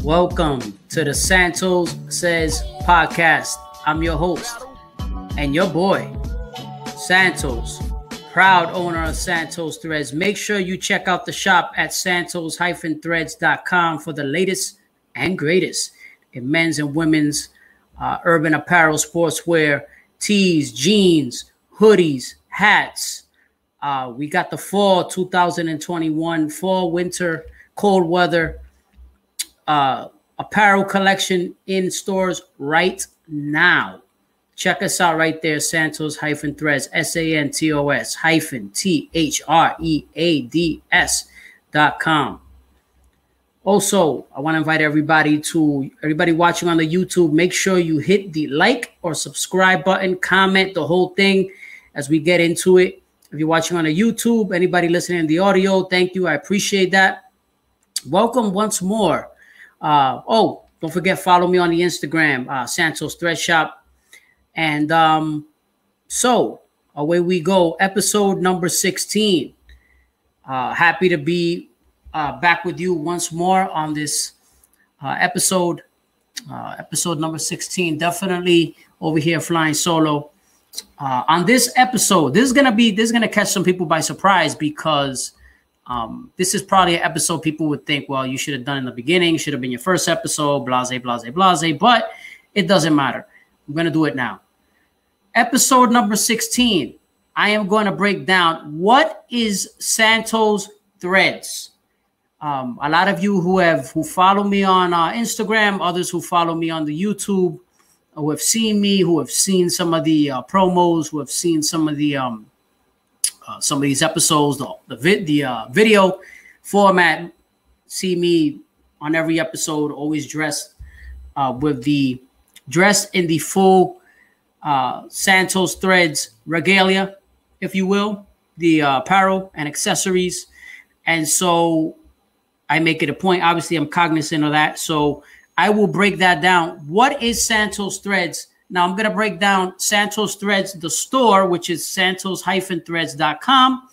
Welcome to the Santos Says podcast. I'm your host and your boy, Santos, proud owner of Santos Threads. Make sure you check out the shop at santos-threads.com for the latest and greatest in men's and women's urban apparel, sportswear, tees, jeans, hoodies, hats. We got the fall 2021, fall, winter, cold weather apparel collection in stores right now. Check us out right there, Santos-Threads, SANTOS-Threads.com. Also, I want to invite everybody watching on the YouTube, make sure you hit the like or subscribe button, comment the whole thing as we get into it. If you're watching on the YouTube, anybody listening in the audio, thank you. I appreciate that. Welcome once more. Don't forget, follow me on the Instagram, Santos Thread Shop. And so away we go. Episode number 16. Happy to be back with you once more on this episode number 16. Definitely over here flying solo. On this episode, this is gonna catch some people by surprise because this is probably an episode people would think, well, you should have done in the beginning, should have been your first episode, blase, but it doesn't matter. I'm gonna do it now. Episode number 16. I am going to break down what is Santos Threads. A lot of you who follow me on Instagram, others who follow me on the YouTube, who have seen me, who have seen some of the promos, who have seen some of these episodes, the video format, see me on every episode, always dressed in the full Santos Threads regalia, if you will, the apparel and accessories. And so I make it a point. Obviously, I'm cognizant of that. So I will break that down. What is Santos Threads? Now I'm going to break down Santos Threads, the store, which is santos-threads.com.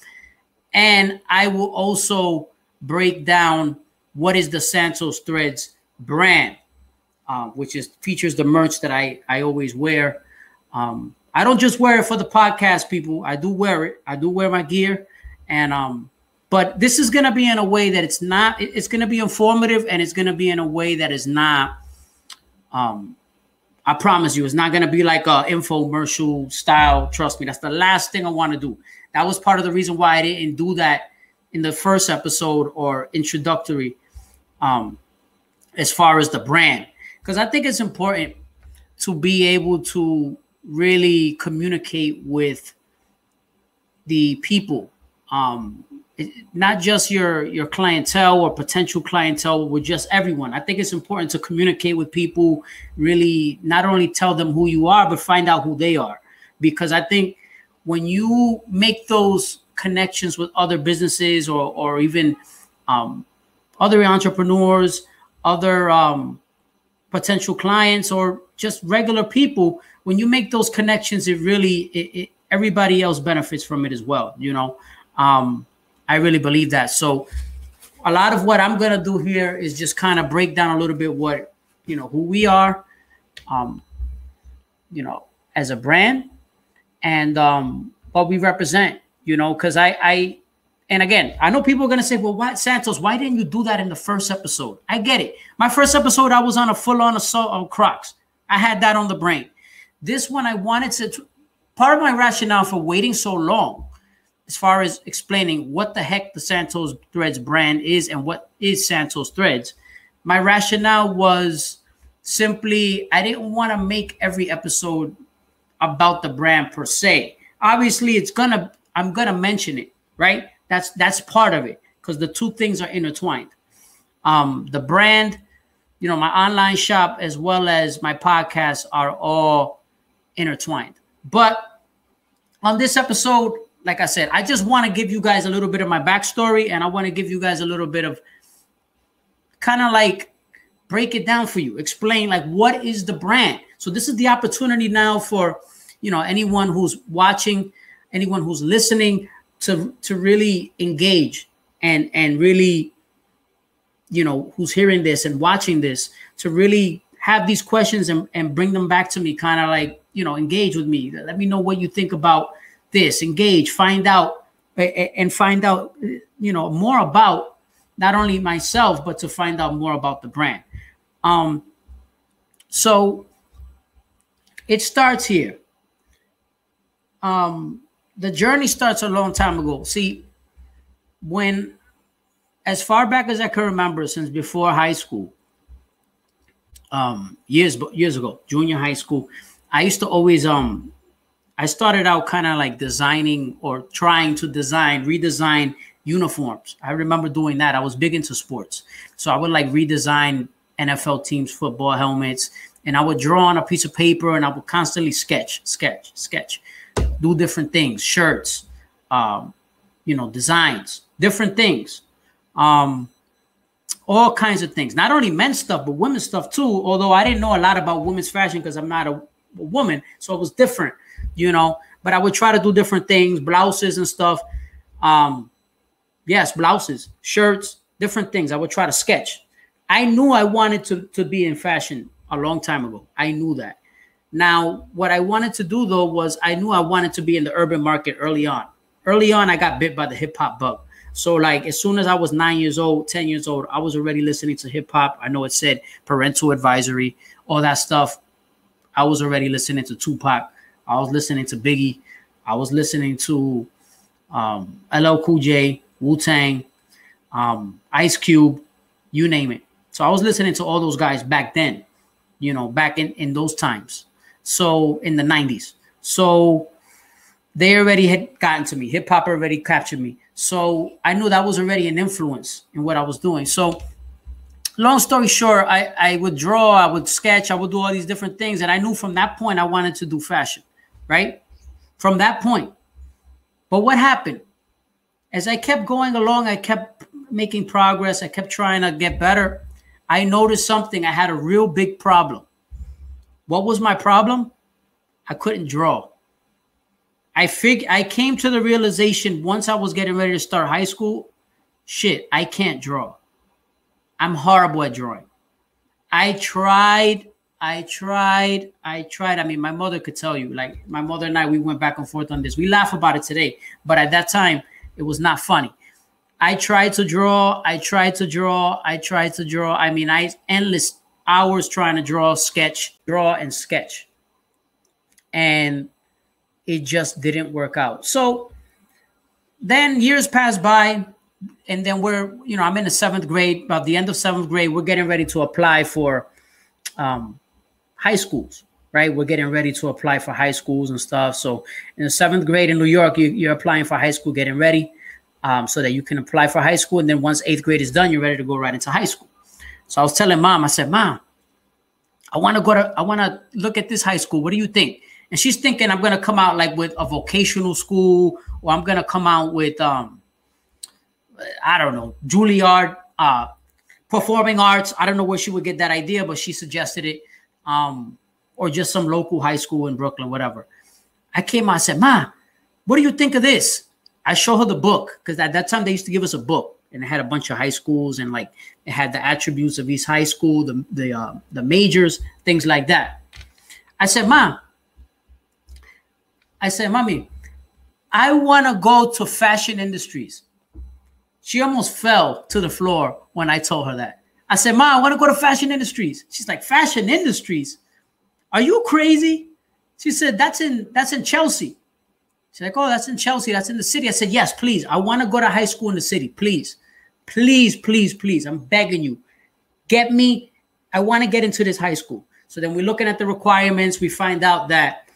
And I will also break down what is the Santos Threads brand, which features the merch that I always wear. I don't just wear it for the podcast, people. I do wear it. I do wear my gear. And but this is going to be in a way that it's going to be informative, and it's going to be in a way that is not, I promise you, it's not going to be like a infomercial style. Trust me, that's the last thing I want to do. That was part of the reason why I didn't do that in the first episode or introductory, as far as the brand, because I think it's important to be able to really communicate with the people, not just your clientele or potential clientele, with just everyone. I think it's important to communicate with people, really not only tell them who you are, but find out who they are. Because I think when you make those connections with other businesses or even other entrepreneurs, other potential clients, or just regular people, when you make those connections, everybody else benefits from it as well. I really believe that. So a lot of what I'm going to do here is just kind of break down a little bit who we are, as a brand, and what we represent, because and again, I know people are going to say, well, why, Santos, why didn't you do that in the first episode? I get it. My first episode, I was on a full-on assault on Crocs. I had that on the brain. This one, I wanted to, part of my rationale for waiting so long, as far as explaining what the heck the Santos Threads brand is and what is Santos Threads, my rationale was simply, I didn't want to make every episode about the brand per se. Obviously, I'm gonna mention it, right? That's part of it, because the two things are intertwined. The brand, my online shop, as well as my podcast, are all intertwined. But on this episode, like I said, I just want to give you guys a little bit of my backstory, and I want to give you guys a little bit of kind of like break it down for you, explain like what is the brand. So this is the opportunity now for, anyone who's watching, anyone who's listening to really engage and really who's hearing this and watching this to really have these questions and bring them back to me, kind of like, engage with me. Let me know what you think about this. Engage, find out, and find out, more about not only myself, but to find out more about the brand. So it starts here. The journey starts a long time ago. See, as far back as I can remember, since before high school, years ago, junior high school, I used to always, I started out kind of like designing or trying to redesign uniforms. I remember doing that. I was big into sports. So I would like redesign NFL teams, football helmets, and I would draw on a piece of paper and I would constantly sketch, do different things, shirts, designs, different things, all kinds of things, not only men's stuff, but women's stuff too. Although I didn't know a lot about women's fashion because I'm not a woman. So it was different, but I would try to do different things, blouses and stuff. Yes, blouses, shirts, different things. I would try to sketch. I knew I wanted to be in fashion a long time ago. I knew that. Now, what I wanted to do, though, was I knew I wanted to be in the urban market early on. Early on, I got bit by the hip hop bug. So like as soon as I was 9 years old, 10 years old, I was already listening to hip hop. I know it said parental advisory, all that stuff. I was already listening to Tupac. I was listening to Biggie. I was listening to LL Cool J, Wu-Tang, Ice Cube, you name it. So I was listening to all those guys back then, back in those times. So in the 90s. So they already had gotten to me. Hip hop already captured me. So I knew that was already an influence in what I was doing. So long story short, I would draw, I would sketch, I would do all these different things. And I knew from that point, I wanted to do fashion, right? From that point. But what happened? As I kept going along, I kept making progress. I kept trying to get better. I noticed something. I had a real big problem. What was my problem? I couldn't draw. I came to the realization once I was getting ready to start high school, shit, I can't draw. I'm horrible at drawing. I tried. I mean, my mother could tell you, like my mother and I, we went back and forth on this. We laugh about it today, but at that time, it was not funny. I tried to draw. I mean, endless hours trying to draw and sketch. And it just didn't work out. So then years passed by, and then I'm in the 7th grade. About the end of 7th grade, we're getting ready to apply for high schools, right? We're getting ready to apply for high schools and stuff. So in the 7th grade in New York, you're applying for high school, getting ready so that you can apply for high school. And then once 8th grade is done, you're ready to go right into high school. So I was telling Mom, I said, Mom, I want to look at this high school. What do you think? And she's thinking I'm going to come out like with a vocational school, or I'm going to come out with, I don't know, Juilliard, performing arts. I don't know where she would get that idea, but she suggested it. Or just some local high school in Brooklyn, whatever. I came out and said, Ma, what do you think of this? I show her the book, because at that time they used to give us a book, and it had a bunch of high schools, and like it had the attributes of each high school, the majors, things like that. I said, Mommy, I want to go to fashion industries. She almost fell to the floor when I told her that. I said, Ma, I want to go to fashion industries. She's like, fashion industries? Are you crazy? She said, that's in Chelsea. She's like, oh, that's in Chelsea. That's in the city. I said, yes, please. I want to go to high school in the city. Please, please, please, please. I'm begging you. Get me. I want to get into this high school. So then we're looking at the requirements. We find out that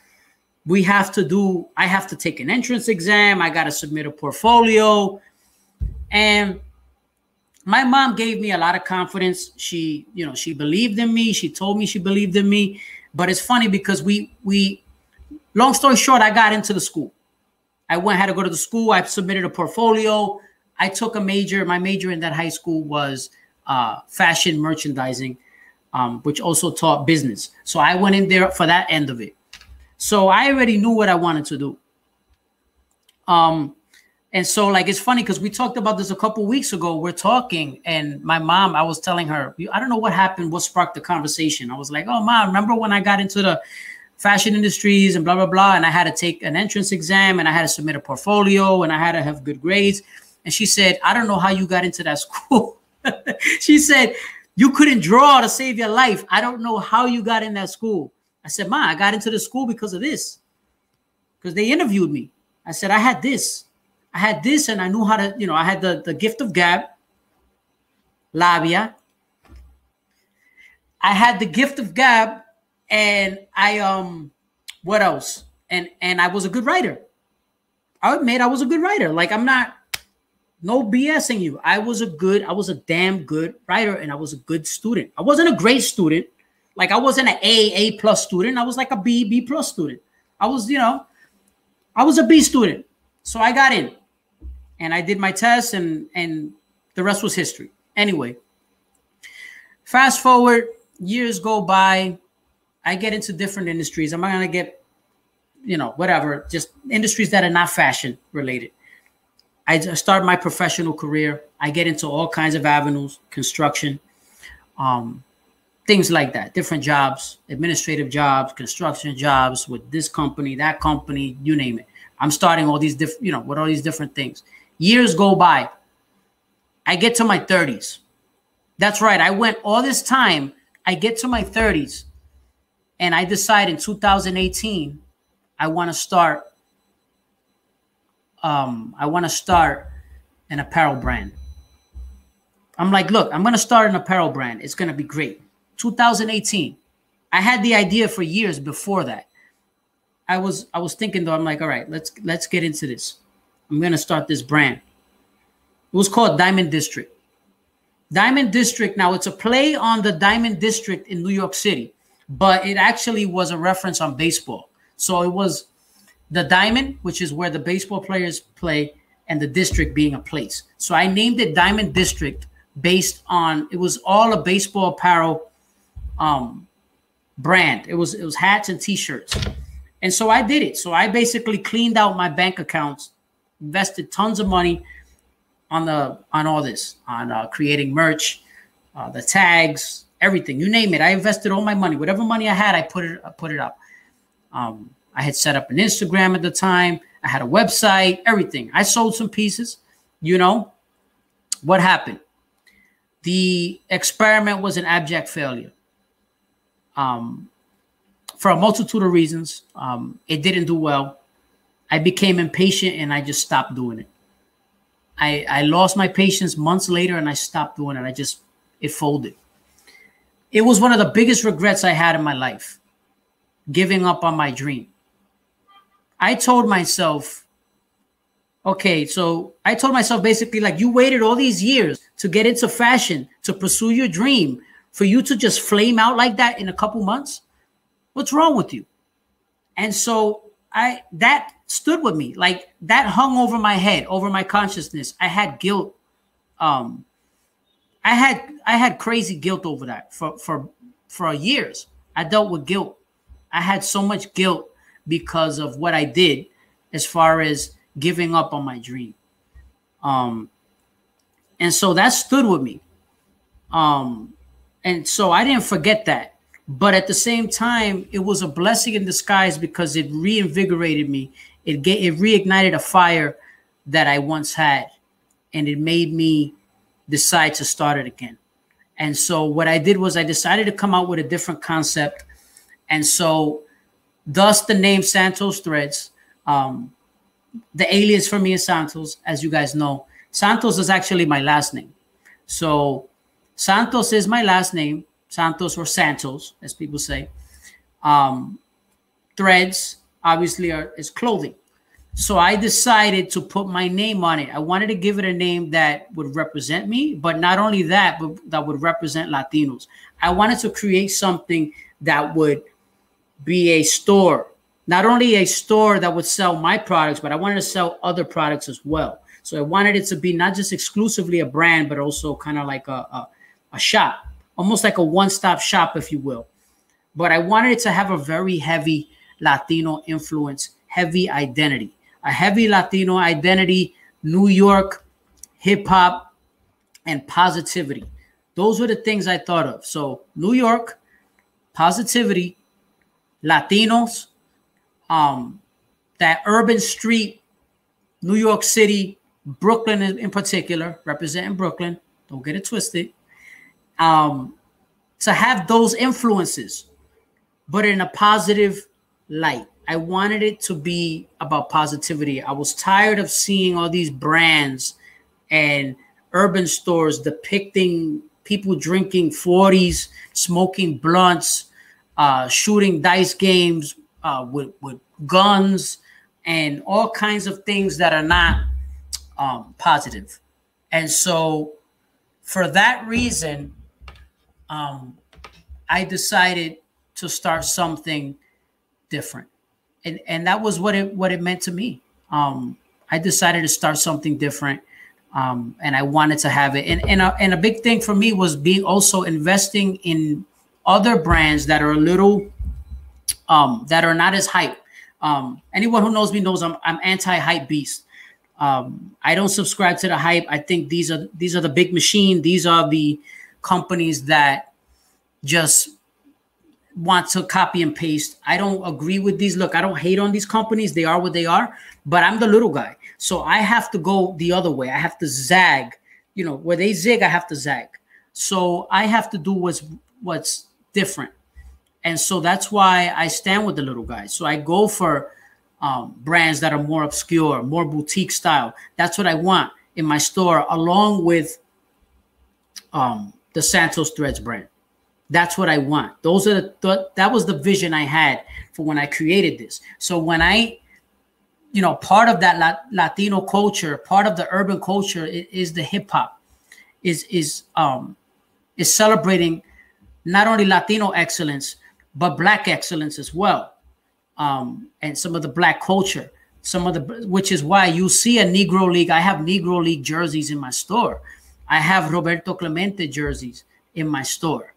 I have to take an entrance exam. I got to submit a portfolio. And my mom gave me a lot of confidence. She believed in me. She told me she believed in me. But it's funny because long story short, I got into the school. I had to go to the school. I submitted a portfolio. I took a major. My major in that high school was fashion merchandising, which also taught business. So I went in there for that end of it. So I already knew what I wanted to do. And so, like, it's funny because we talked about this a couple weeks ago. We're talking, and my mom, I was telling her, I don't know what happened, what sparked the conversation. I was like, oh, Mom, remember when I got into the fashion industries and blah, blah, blah, and I had to take an entrance exam, and I had to submit a portfolio, and I had to have good grades. And she said, I don't know how you got into that school. She said, you couldn't draw to save your life. I don't know how you got in that school. I said, Ma, I got into the school because of this, because they interviewed me. I said, I had this, and I knew how to, I had the gift of gab, labia. I had the gift of gab, and what else? And I was a good writer. I admit I was a good writer. Like, I'm not, no BSing you. I was a damn good writer, and I was a good student. I wasn't a great student. Like, I wasn't an A plus student. I was like a B plus student. I was, I was a B student. So I got in, and I did my test, and the rest was history. Anyway, fast forward, years go by. I get into different industries. I'm not going to get, whatever, just industries that are not fashion related. I start my professional career. I get into all kinds of avenues, construction, things like that, different jobs, administrative jobs, construction jobs with this company, that company, you name it. I'm starting all these different, with all these different things. Years go by. I get to my 30s. That's right. I went all this time. I get to my 30s, and I decide in 2018, I want to start an apparel brand. I'm like, look, I'm going to start an apparel brand. It's going to be great. 2018. I had the idea for years before that. I was thinking, though, I'm like, all right, let's get into this. I'm going to start this brand. It was called Diamond District. Diamond District. Now, it's a play on the Diamond District in New York City, but it actually was a reference on baseball. So it was the Diamond, which is where the baseball players play, and the district being a place. So I named it Diamond District based on, it was all a baseball apparel brand. It was hats and T-shirts. And so I did it. So I basically cleaned out my bank accounts, invested tons of money on all this, on creating merch, the tags, everything, you name it. I invested all my money. Whatever money I had, I put it up. I had set up an Instagram at the time. I had a website, everything. I sold some pieces. What happened? The experiment was an abject failure. For a multitude of reasons. It didn't do well. I became impatient, and I just stopped doing it. I lost my patience months later, and I stopped doing it. It folded. It was one of the biggest regrets I had in my life, giving up on my dream. I told myself, basically, like, you waited all these years to get into fashion, to pursue your dream, for you to just flame out like that in a couple months. What's wrong with you? And so that stood with me, like, that hung over my head, over my consciousness. I had guilt. I had crazy guilt over that for years. I dealt with guilt. I had so much guilt because of what I did as far as giving up on my dream. And so that stood with me. And so I didn't forget that. But at the same time, it was a blessing in disguise because it reinvigorated me. It reignited a fire that I once had, and it made me decide to start it again. And so what I did was I decided to come out with a different concept. And so thus the name Santos Threads. The alias for me is Santos, as you guys know. Santos is actually my last name. So Santos is my last name. Santos, or Santos, as people say. Threads, obviously, is clothing. So I decided to put my name on it. I wanted to give it a name that would represent me, but not only that, but that would represent Latinos. I wanted to create something that would be a store, not only a store that would sell my products, but I wanted to sell other products as well. So I wanted it to be not just exclusively a brand, but also kind of like a shop. Almost like a one-stop shop, if you will. But I wanted it to have a very heavy Latino influence, heavy identity. A heavy Latino identity New York, hip hop, and positivity. Those were the things I thought of. So New York, positivity, Latinos, that urban street, New York City, Brooklyn in particular, representing Brooklyn. Don't get it twisted. To have those influences, but in a positive light. I wanted it to be about positivity. I was tired of seeing all these brands and urban stores depicting people drinking 40s, smoking blunts, shooting dice games with guns and all kinds of things that are not positive. And so for that reason, I decided to start something different. And that was what it meant to me. I decided to start something different. And I wanted to have it. And a big thing for me was being also investing in other brands that are a little, that are not as hype. Anyone who knows me knows I'm anti-hype beast. I don't subscribe to the hype. I think these are the big machine. These are the companies that just want to copy and paste. I don't agree with these. Look, I don't hate on these companies. They are what they are, but I'm the little guy. So I have to go the other way. I have to zag, you know, where they zig, I have to zag. So I have to do what's different. And so that's why I stand with the little guys. So I go for brands that are more obscure, more boutique style. That's what I want in my store, along with the Santos Threads brand. That's what I want. Those are that was the vision I had for when I created this. So when I, you know, part of that Latino culture, part of the urban culture is the hip hop, is celebrating not only Latino excellence, but Black excellence as well. And some of the Black culture, which is why you see a Negro League. I have Negro League jerseys in my store. I have Roberto Clemente jerseys in my store.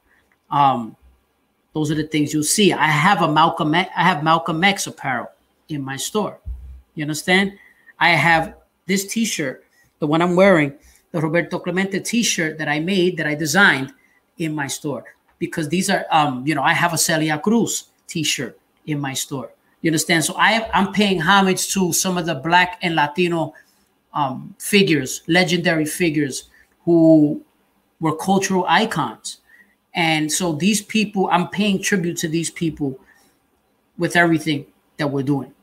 Those are the things you'll see. I have Malcolm X apparel in my store. You understand? I have this T-shirt, the one I'm wearing, the Roberto Clemente T-shirt that I made, that I designed in my store, because these are, you know, I have a Celia Cruz T-shirt in my store. You understand? So I'm paying homage to some of the Black and Latino figures, legendary figures who were cultural icons. And so these people, I'm paying tribute to these people with everything that we're doing.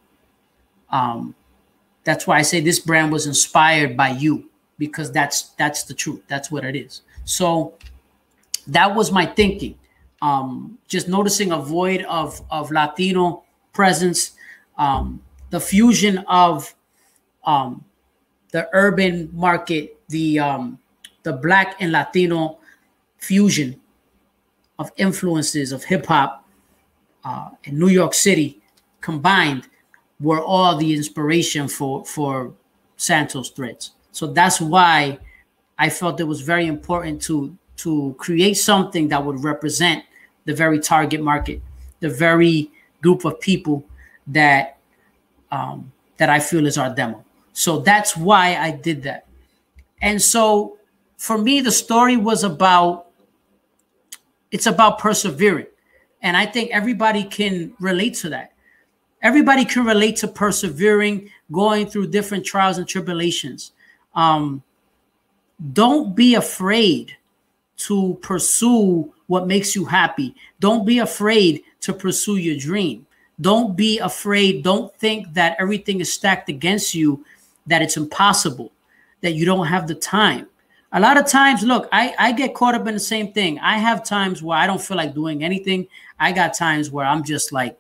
That's why I say this brand was inspired by you, because that's the truth. That's what it is. So that was my thinking. Just noticing a void of Latino presence, the fusion of the urban market, the Black and Latino fusion of influences of hip hop in New York City combined were all the inspiration for Santos Threads. So that's why I felt it was very important to create something that would represent the very target market, the very group of people that I feel is our demo. So that's why I did that. And so for me, the story was about persevering. And I think everybody can relate to that. Everybody can relate to persevering, going through different trials and tribulations. Don't be afraid to pursue what makes you happy. Don't be afraid to pursue your dream. Don't be afraid. Don't think that everything is stacked against you, that it's impossible, that you don't have the time. A lot of times, look, I get caught up in the same thing. I have times where I don't feel like doing anything. I got times where I'm just like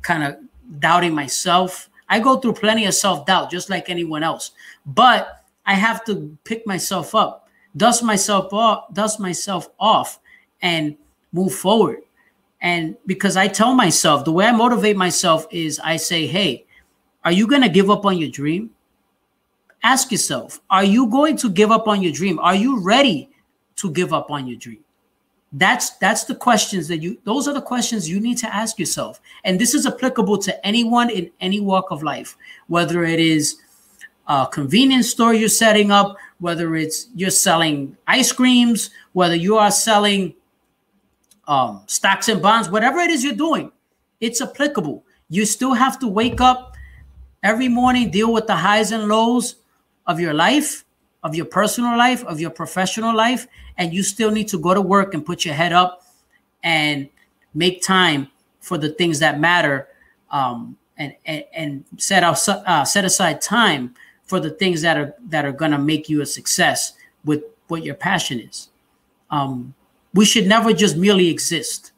kind of doubting myself. I go through plenty of self-doubt, just like anyone else. But I have to pick myself up, dust myself off, and move forward. And because I tell myself, the way I motivate myself is I say, hey, are you going to give up on your dream? Ask yourself, are you going to give up on your dream? Are you ready to give up on your dream? That's the questions those are the questions you need to ask yourself. And this is applicable to anyone in any walk of life, whether it is a convenience store you're setting up, whether it's you're selling ice creams, whether you are selling stocks and bonds, whatever it is you're doing, it's applicable. You still have to wake up every morning, deal with the highs and lows of your life, of your personal life, of your professional life, and you still need to go to work and put your head up and make time for the things that matter, and set aside time for the things that are going to make you a success with what your passion is. We should never just merely exist.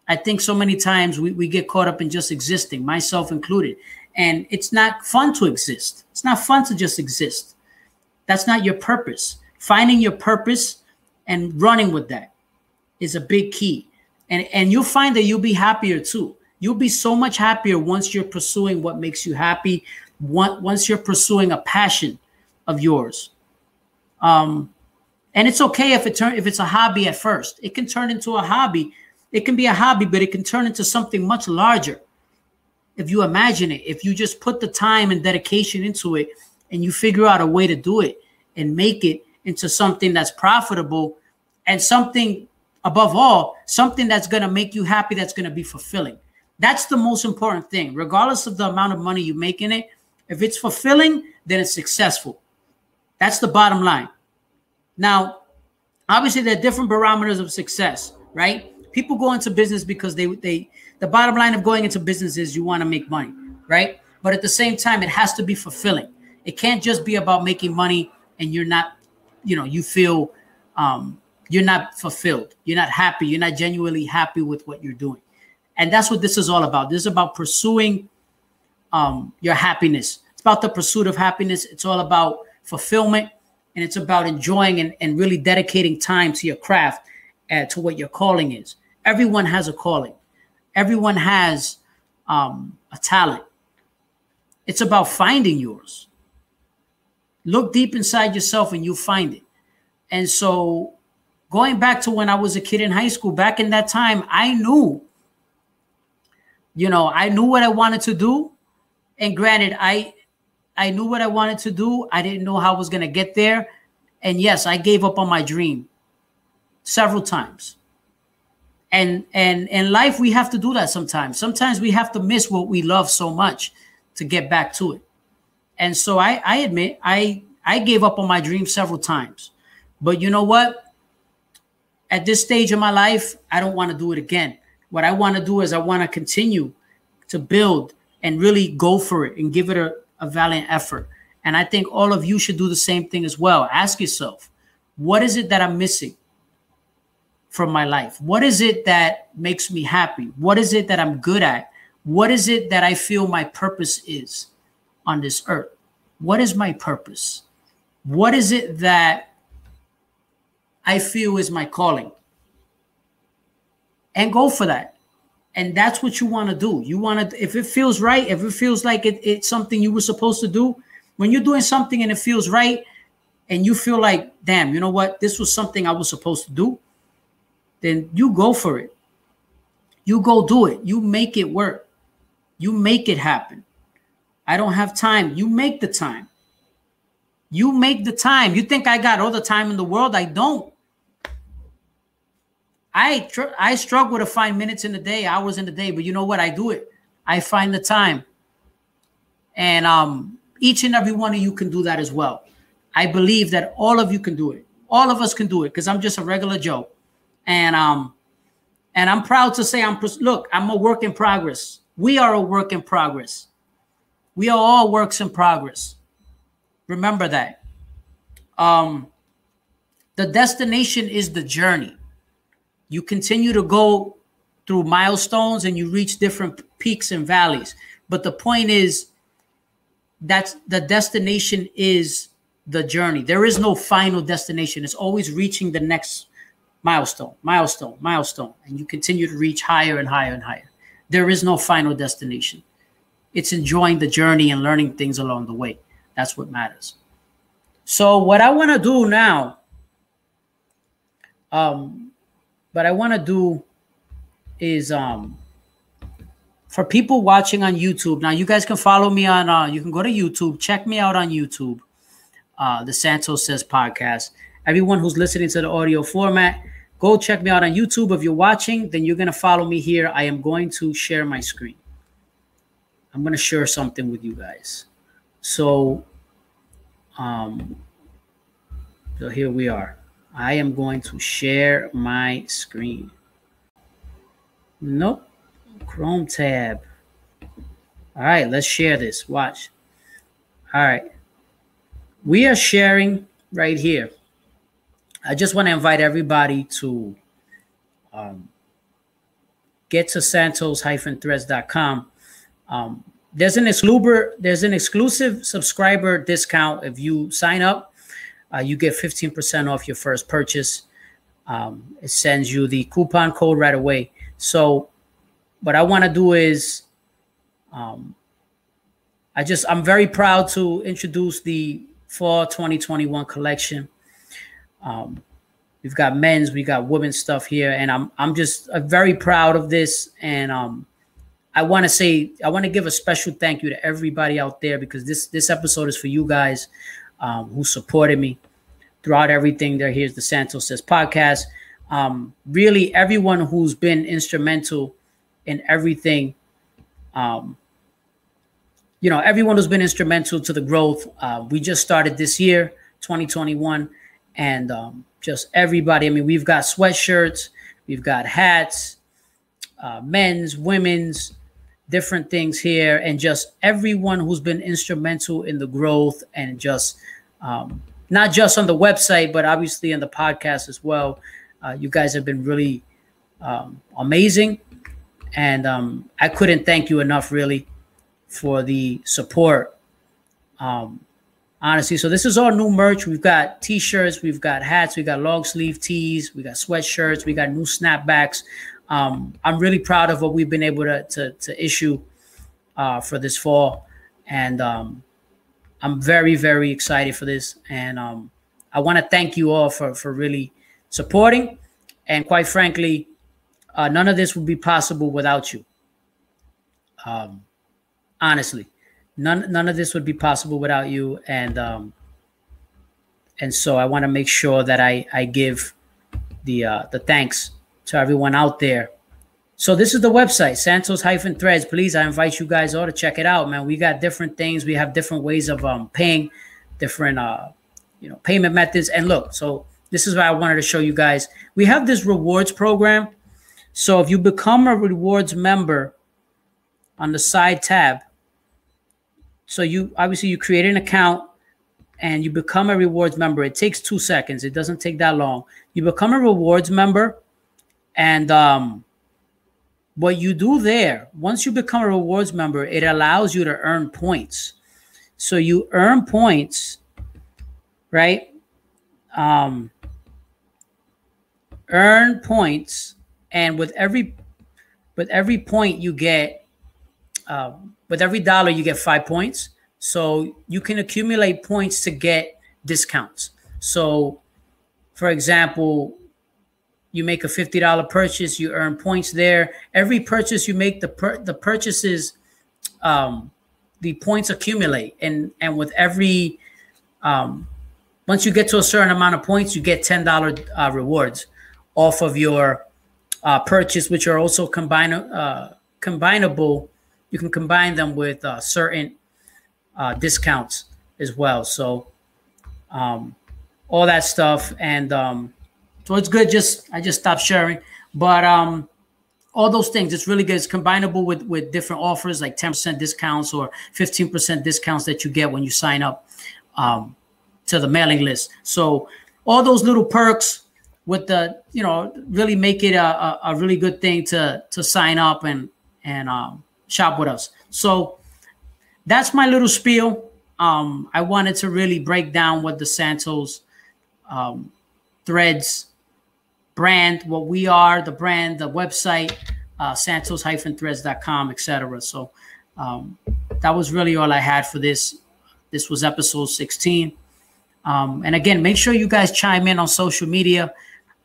I think so many times we get caught up in just existing, myself included. And it's not fun to exist. It's not fun to just exist. That's not your purpose. Finding your purpose and running with that is a big key. And you'll find that you'll be happier too. You'll be so much happier once you're pursuing what makes you happy, once you're pursuing a passion of yours. And it's okay if it's a hobby at first. It can turn into a hobby. It can be a hobby, but it can turn into something much larger. If you imagine it, if you just put the time and dedication into it and you figure out a way to do it and make it into something that's profitable and something, above all, something that's going to make you happy, that's going to be fulfilling. That's the most important thing. Regardless of the amount of money you make in it, if it's fulfilling, then it's successful. That's the bottom line. Now, obviously, there are different barometers of success, right? People go into business because the bottom line of going into business is you want to make money, right? But at the same time, it has to be fulfilling. It can't just be about making money and you're not, you feel you're not fulfilled. You're not happy. You're not genuinely happy with what you're doing. And that's what this is all about. This is about pursuing your happiness. It's about the pursuit of happiness. It's all about fulfillment. And it's about enjoying and really dedicating time to your craft and to what your calling is. Everyone has a calling. Everyone has a talent. It's about finding yours. Look deep inside yourself and you'll find it. And so going back to when I was a kid in high school, back in that time, I knew what I wanted to do. And granted, I knew what I wanted to do. I didn't know how I was going to get there. And yes, I gave up on my dream several times. And in life, we have to do that sometimes. Sometimes we have to miss what we love so much to get back to it. And so I admit, I gave up on my dream several times. But you know what? At this stage of my life, I don't want to do it again. What I want to do is I want to continue to build and really go for it and give it a valiant effort. And I think all of you should do the same thing as well. Ask yourself, what is it that I'm missing from my life? What is it that makes me happy? What is it that I'm good at? What is it that I feel my purpose is on this earth? What is my purpose? What is it that I feel is my calling? And go for that. And that's what you want to do. You want to, if it feels right, if it feels like it's something you were supposed to do, when you're doing something and it feels right and you feel like, damn, you know what? This was something I was supposed to do. Then you go for it. You go do it. You make it work. You make it happen. I don't have time. You make the time. You make the time. You think I got all the time in the world? I don't. I struggle to find minutes in the day, hours in the day, but you know what? I do it. I find the time. And each and every one of you can do that as well. I believe that all of you can do it. All of us can do it because I'm just a regular Joe. And I'm proud to say I'm a work in progress. We are a work in progress. We are all works in progress. Remember that. The destination is the journey. You continue to go through milestones and you reach different peaks and valleys. But the point is that the destination is the journey. There is no final destination. It's always reaching the next milestone. And you continue to reach higher and higher and higher. There is no final destination. It's enjoying the journey and learning things along the way. That's what matters. So what I want to do now, is for people watching on YouTube, now you guys can follow me on, you can go to YouTube, check me out on YouTube, the Santos Says podcast. Everyone who's listening to the audio format, go check me out on YouTube. If you're watching, then you're going to follow me here. I am going to share my screen. I'm going to share something with you guys. So, so here we are. I am going to share my screen. Nope. Chrome tab. All right, let's share this. Watch. All right. We are sharing right here. I just want to invite everybody to get to santos-threads.com. There's an exclusive subscriber discount. If you sign up, you get 15% off your first purchase. It sends you the coupon code right away. So what I want to do is, I'm very proud to introduce the fall 2021 collection. We've got men's, we got women's stuff here, and I'm just very proud of this. And I want to give a special thank you to everybody out there, because this episode is for you guys who supported me throughout everything. Here's the Santos Says podcast. Really, everyone who's been instrumental in everything, everyone who's been instrumental to the growth. We just started this year, 2021, and just everybody. I mean, we've got sweatshirts, we've got hats, men's, women's, different things here, and just everyone who's been instrumental in the growth, and just not just on the website, but obviously on the podcast as well. You guys have been really amazing, and I couldn't thank you enough, really, for the support. Honestly, so this is all new merch. We've got t-shirts, we've got hats, we got long sleeve tees, we got sweatshirts, we got new snapbacks. I'm really proud of what we've been able to issue for this fall, and I'm very, very excited for this. And I want to thank you all for really supporting. And quite frankly, none of this would be possible without you. Honestly, none of this would be possible without you. And so I want to make sure that I give the thanks to everyone out there. So this is the website, Santos-Threads. Please, I invite you guys all to check it out, man. We got different things. We have different ways of paying, different payment methods. And look, so this is what I wanted to show you guys. We have this rewards program. So if you become a rewards member on the side tab, so you create an account and you become a rewards member. It takes 2 seconds. It doesn't take that long. You become a rewards member, and what you do there, once you become a rewards member, it allows you to earn points. So you earn points, right? Earn points, and with every point you get, with every dollar you get 5 points. So you can accumulate points to get discounts. So, for example, you make a $50 purchase, you earn points there. Every purchase you make, the purchases, the points accumulate, and with every once you get to a certain amount of points, you get $10 rewards off of your purchase, which are also combinable. You can combine them with certain discounts as well. So all that stuff, and so it's good. I just stopped sharing, but all those things, it's really good. It's combinable with different offers, like 10% discounts or 15% discounts that you get when you sign up to the mailing list. So all those little perks with the, really make it a really good thing to sign up and shop with us. So that's my little spiel. I wanted to really break down what the Santos Threads brand, what we are, the brand, the website, santos-threads.com, etc. So that was really all I had for this. This was episode 16. And again, make sure you guys chime in on social media,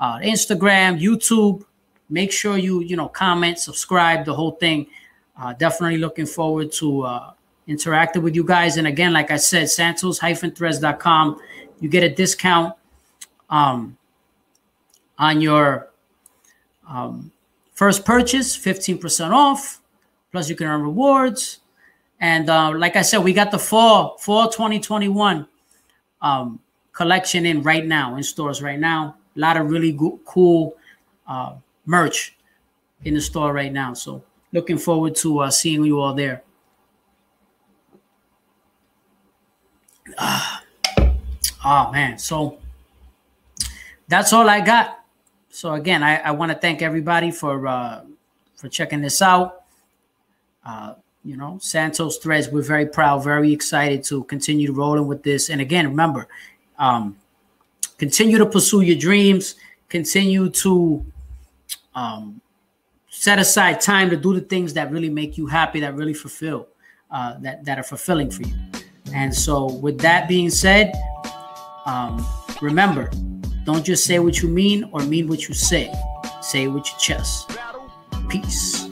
Instagram, YouTube. Make sure you comment, subscribe, the whole thing. Definitely looking forward to interacting with you guys. And again, like I said, Santos-Threads.com, you get a discount on your first purchase, 15% off. Plus, you can earn rewards. And like I said, we got the fall 2021 collection in right now, in stores right now. A lot of really cool merch in the store right now. So looking forward to seeing you all there. Oh, man. So that's all I got. So again, I want to thank everybody for checking this out. You know, Santos Threads, we're very proud, very excited to continue rolling with this. And again, remember, continue to pursue your dreams. Continue to set aside time to do the things that really make you happy, that really fulfill, that are fulfilling for you. And so with that being said, remember, don't just say what you mean or mean what you say. Say it with your chest. Peace.